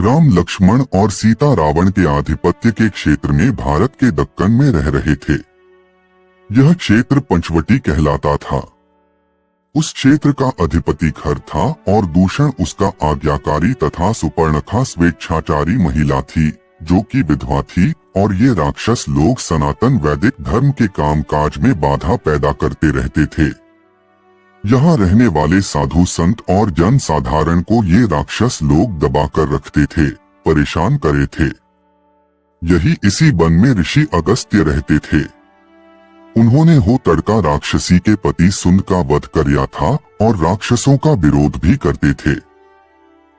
राम लक्ष्मण और सीता रावण के आधिपत्य के क्षेत्र में भारत के दक्कन में रह रहे थे। यह क्षेत्र पंचवटी कहलाता था। उस क्षेत्र का अधिपति खर था और दूषण उसका आज्ञाकारी तथा सुपर्णखा स्वेच्छाचारी महिला थी, जो कि विधवा थी, और ये राक्षस लोग सनातन वैदिक धर्म के कामकाज में बाधा पैदा करते रहते थे। यहाँ रहने वाले साधु संत और जन साधारण को ये राक्षस लोग दबाकर रखते थे, परेशान करे थे। यही इसी वन में ऋषि अगस्त्य रहते थे। उन्होंने हो तड़का राक्षसी के पति सुंद का वध किया था और राक्षसों का विरोध भी करते थे।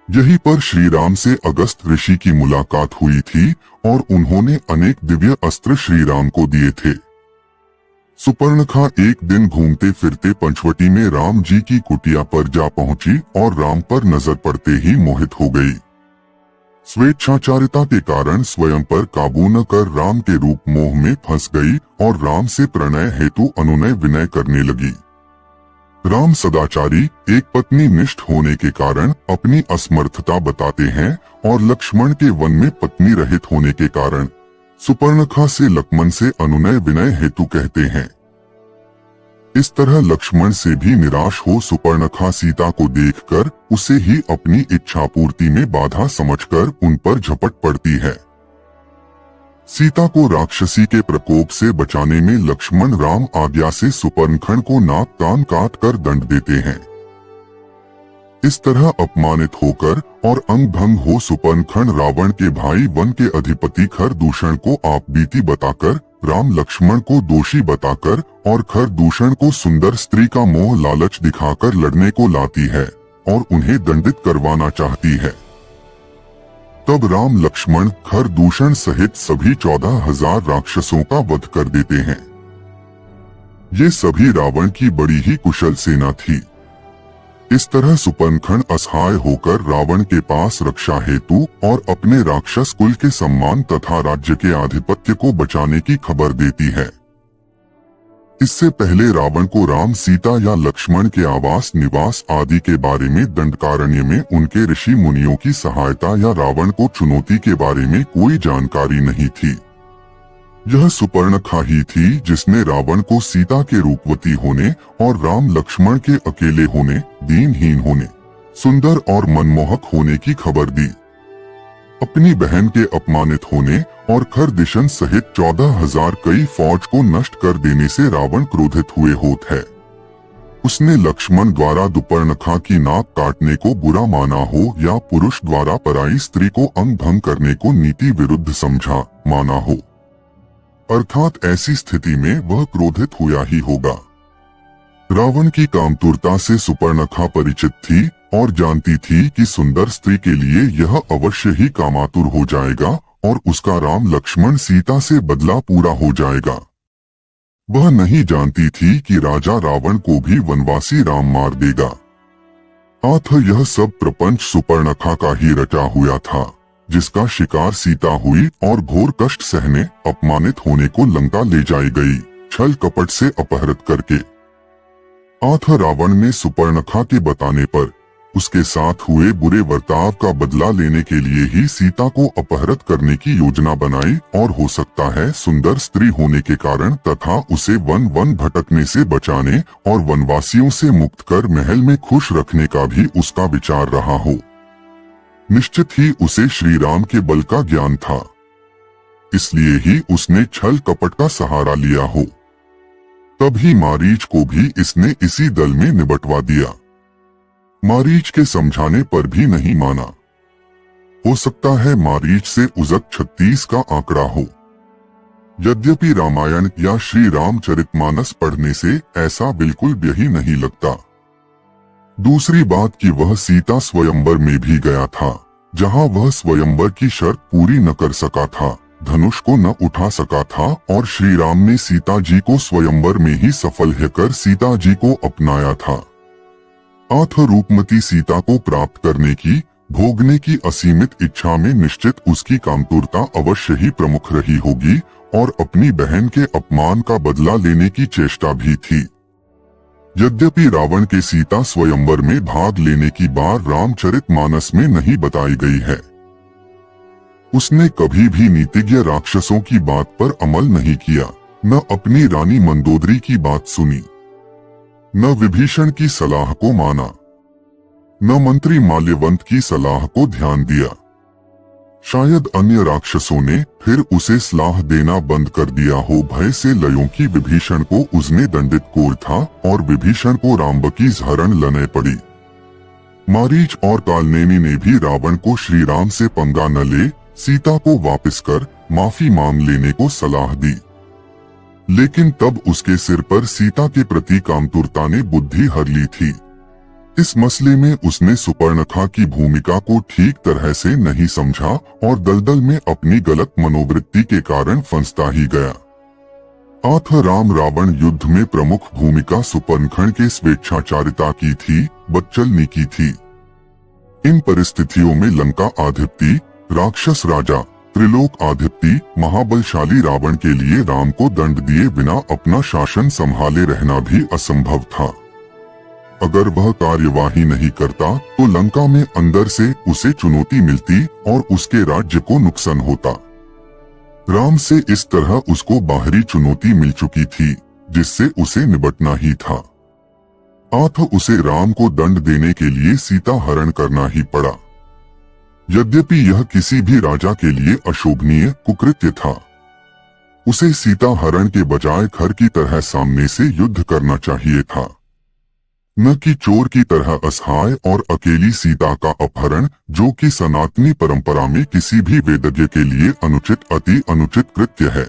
यहीं पर श्री राम से अगस्त ऋषि की मुलाकात हुई थी और उन्होंने अनेक दिव्य अस्त्र श्री राम को दिए थे। सुपर्णखा एक दिन घूमते फिरते पंचवटी में राम जी की कुटिया पर जा पहुंची और राम पर नजर पड़ते ही मोहित हो गई। स्वेच्छाचारिता के कारण स्वयं पर काबू न कर राम के रूप मोह में फंस गई और राम से प्रणय हेतु अनुनय विनय करने लगी। राम सदाचारी, एक पत्नी निष्ठ होने के कारण अपनी असमर्थता बताते हैं और लक्ष्मण के वन में पत्नी रहित होने के कारण सुपर्णखा से लक्ष्मण से अनुनय विनय हेतु कहते हैं। इस तरह लक्ष्मण से भी निराश हो सुपर्णखा सीता को देखकर उसे ही अपनी इच्छा पूर्ति में बाधा समझकर उन पर झपट पड़ती है। सीता को राक्षसी के प्रकोप से बचाने में लक्ष्मण राम आज्ञा से सुपर्णखा को नाक कान काट कर दंड देते हैं। इस तरह अपमानित होकर और अंग भंग हो सुपर्णखा रावण के भाई वन के अधिपति खर दूषण को आप बीती बताकर राम लक्ष्मण को दोषी बताकर और खर दूषण को सुंदर स्त्री का मोह लालच दिखाकर लड़ने को लाती है और उन्हें दंडित करवाना चाहती है। तब राम लक्ष्मण खर दूषण सहित सभी 14,000 राक्षसों का वध कर देते हैं। ये सभी रावण की बड़ी ही कुशल सेना थी। इस तरह सुपर्णखा असहाय होकर रावण के पास रक्षा हेतु और अपने राक्षस कुल के सम्मान तथा राज्य के आधिपत्य को बचाने की खबर देती है। इससे पहले रावण को राम, सीता या लक्ष्मण के आवास निवास आदि के बारे में दंडकारण्य में उनके ऋषि मुनियों की सहायता या रावण को चुनौती के बारे में कोई जानकारी नहीं थी। यह सुपर्णखा ही थी जिसने रावण को सीता के रूपवती होने और राम लक्ष्मण के अकेले होने, दीनहीन होने, सुंदर और मनमोहक होने की खबर दी। अपनी बहन के अपमानित होने और खर दिशन सहित 14,000 कई फौज को नष्ट कर देने से रावण क्रोधित हुए होत है। उसने लक्ष्मण द्वारा सुपर्णखा की नाक काटने को बुरा माना हो या पुरुष द्वारा पराई स्त्री को अंग भंग करने को नीति विरुद्ध समझा माना हो, अर्थात ऐसी स्थिति में वह क्रोधित हुआ ही होगा। रावण की कामतुरता से सुपर्णखा परिचित थी और जानती थी कि सुंदर स्त्री के लिए यह अवश्य ही कामातुर हो जाएगा और उसका राम लक्ष्मण सीता से बदला पूरा हो जाएगा। वह नहीं जानती थी कि राजा रावण को भी वनवासी राम मार देगा। अतः यह सब प्रपंच सुपर्णखा का ही रचा हुआ था, जिसका शिकार सीता हुई और घोर कष्ट सहने, अपमानित होने को लंका ले जाई गई, छल कपट से अपहृत करके। अतः रावण ने सुपर्णखा के बताने पर उसके साथ हुए बुरे वर्ताव का बदला लेने के लिए ही सीता को अपहृत करने की योजना बनाई और हो सकता है सुंदर स्त्री होने के कारण तथा उसे वन वन भटकने से बचाने और वनवासियों से मुक्त कर महल में खुश रखने का भी उसका विचार रहा हो। निश्चित ही उसे श्री राम के बल का ज्ञान था, इसलिए ही उसने छल कपट का सहारा लिया हो। तभी मारीच को भी इसने इसी दल में निबटवा दिया। मारीच के समझाने पर भी नहीं माना। हो सकता है मारीच से उजक 36 का आंकड़ा हो। यद्यपि रामायण या श्री रामचरितमानस पढ़ने से ऐसा बिल्कुल भी नहीं लगता। दूसरी बात कि वह सीता स्वयंवर में भी गया था, जहां वह स्वयंवर की शर्त पूरी न कर सका था, धनुष को न उठा सका था और श्री राम ने सीता जी को स्वयंवर में ही सफल कर सीता जी को अपनाया था। अतः रूपमती सीता को प्राप्त करने की, भोगने की असीमित इच्छा में निश्चित उसकी कामतुरता अवश्य ही प्रमुख रही होगी और अपनी बहन के अपमान का बदला लेने की चेष्टा भी थी। यद्यपि रावण के सीता स्वयंवर में भाग लेने की बात रामचरितमानस में नहीं बताई गई है, उसने कभी भी नीतिज्ञ राक्षसों की बात पर अमल नहीं किया, न अपनी रानी मंदोदरी की बात सुनी, न विभीषण की सलाह को माना, न मंत्री माल्यवंत की सलाह को ध्यान दिया। शायद अन्य राक्षसों ने फिर उसे सलाह देना बंद कर दिया हो। भय से लयों की विभीषण को उसने दंडित कोर था और विभीषण को रामबकी हरण लने पड़ी। मारीच और कालनेमी ने भी रावण को श्री राम से पंगा न ले, सीता को वापस कर माफी मांग लेने को सलाह दी। लेकिन तब उसके सिर पर सीता के प्रति कामतुरता ने बुद्धि हर ली थी। इस मसले में उसने सुपर्णखा की भूमिका को ठीक तरह से नहीं समझा और दलदल में अपनी गलत मनोवृत्ति के कारण फंसता ही गया। आथ राम रावण युद्ध में प्रमुख भूमिका सुपर्णखंड के स्वेच्छाचारिता की थी, बदचलनी की थी। इन परिस्थितियों में लंका आधिपति, राक्षस राजा, त्रिलोक आधिपति, महाबलशाली रावण के लिए राम को दंड दिए बिना अपना शासन संभाले रहना भी असंभव था। अगर वह कार्यवाही नहीं करता तो लंका में अंदर से उसे चुनौती मिलती और उसके राज्य को नुकसान होता। राम से इस तरह उसको बाहरी चुनौती मिल चुकी थी जिससे उसे निपटना ही था। आथ उसे राम को दंड देने के लिए सीता हरण करना ही पड़ा। यद्यपि यह किसी भी राजा के लिए अशोभनीय कुकृत्य था। उसे सीता हरण के बजाय खर की तरह सामने से युद्ध करना चाहिए था, न कि चोर की तरह असहाय और अकेली सीता का अपहरण, जो कि सनातनी परंपरा में किसी भी वेदज्ञ के लिए अनुचित, अति अनुचित कृत्य है।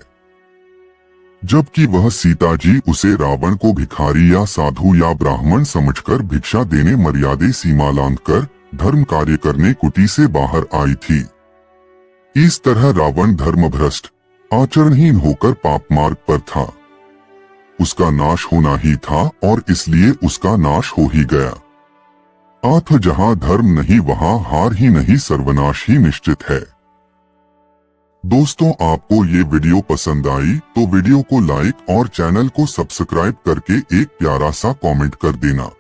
जबकि वह सीता जी उसे रावण को भिखारी या साधु या ब्राह्मण समझकर भिक्षा देने मर्यादे सीमा लांघकर धर्म कार्य करने कुटी से बाहर आई थी। इस तरह रावण धर्मभ्रष्ट, आचरणहीन होकर पाप मार्ग पर था। उसका नाश होना ही था और इसलिए उसका नाश हो ही गया। आथ जहां धर्म नहीं वहां हार ही नहीं, सर्वनाश ही निश्चित है। दोस्तों, आपको ये वीडियो पसंद आई तो वीडियो को लाइक और चैनल को सब्सक्राइब करके एक प्यारा सा कमेंट कर देना।